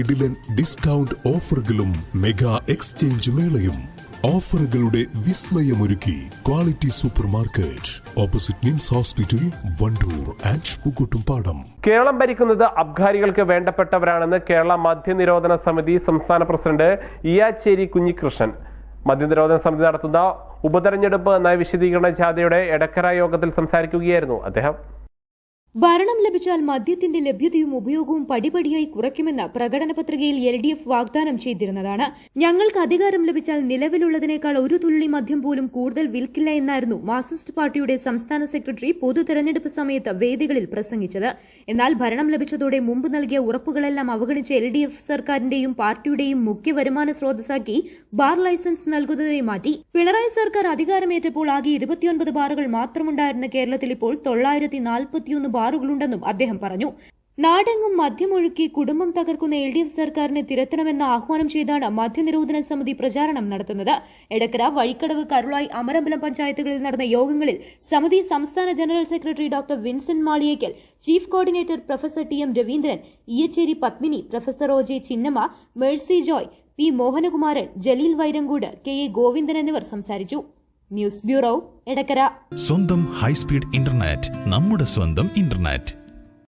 കിടിലൻ ഡിസ്കൗണ്ട് ഓഫറുകളും mega exchange മേളയും. ഓഫറുകളുടെ വിസ്മയമൊരുക്കി quality super market opposite NIMS hospital, Wandoor and Pookkottumpadam. Keralam ഭരിക്കുന്നത് അബ്കാരികൾക്ക് വേണ്ടപ്പെട്ടവരാണെന്ന് കേരള മദ്യനിരോധന സമിതി സംസ്ഥാന പ്രസിഡന്റ് ഇയാച്ചേരി കുഞ്ഞികൃഷ്ണൻ. മദ്യനിരോധന സമിതി നടത്തുന്ന ഉപതെരഞ്ഞെടുപ്പ് നയവിശദീകരണ ജാഥയുടെ എടക്കര യോഗത്തിൽ സംസാരിക്കുകയായിരുന്നു അദ്ദേഹം. ഭരണം ലഭിച്ചാൽ മദ്യത്തിന്റെ ലഭ്യതയും ഉപയോഗവും പടിപടിയായി കുറയ്ക്കുമെന്ന് പ്രകടന പത്രികയിൽ LDF വാഗ്ദാനം ചെയ്തിരുന്നതാണ്. ഞങ്ങൾക്ക് അധികാരം ലഭിച്ചാൽ നിലവിലുള്ളതിനേക്കാൾ ഒരു തുള്ളി മദ്യം പോലും കൂടുതൽ വിൽക്കില്ല എന്നായിരുന്നു മാർക്സിസ്റ്റ് പാർട്ടിയുടെ സംസ്ഥാന സെക്രട്ടറി പൊതു തെരഞ്ഞെടുപ്പ് സമയത്ത് വേദികളിൽ പ്രസംഗിച്ചത്. എന്നാൽ ഭരണം ലഭിച്ചതോടെ മുമ്പ് നൽകിയ ഉറപ്പുകളെല്ലാം അവഗണിച്ച് LDF സർക്കാരിന്റെയും പാർട്ടിയുടെയും മുഖ്യ വരുമാന സ്രോതസ്സാക്കി ബാർ ലൈസൻസ് നൽകുന്നതിനെ മാറ്റി. പിണറായി സർക്കാർ അധികാരമേറ്റപ്പോൾ ആകെ 29 ബാറുകൾ മാത്രമുണ്ടായിരുന്ന കേരളത്തിൽ ഇപ്പോൾ 941 ബാറുകളുണ്ടെന്നും അദ്ദേഹം പറഞ്ഞു. നാടെങ്ങും മദ്യമൊഴുക്കി കുടുംബം തകർക്കുന്ന LDF സർക്കാരിനെ തിരുത്തണമെന്ന് ആഹ്വാനം ചെയ്താണ് മദ്യനിരോധന സമിതി പ്രചാരണം നടത്തുന്നത്. എടക്കര, വഴിക്കടവ്, കരുളായി, അമരമ്പലം പഞ്ചായത്തുകളിൽ നടന്ന യോഗങ്ങളിൽ സമിതി സംസ്ഥാന general secretary doctor Vincent Maliyekkal, chief coordinator professor TM Raveendran, Eyyacheri Padmini, professor OJ Chinnamma, Mercy Joy, P Mohanakumaran, Jaleel Vairankode, KA Govindan എന്നിവർ സംസാരിച്ചു. News bureau, Edakkara. സ്വന്തം ഹൈസ്പീഡ് ഇന്റർനെറ്റ്, നമ്മുടെ സ്വന്തം ഇന്റർനെറ്റ്.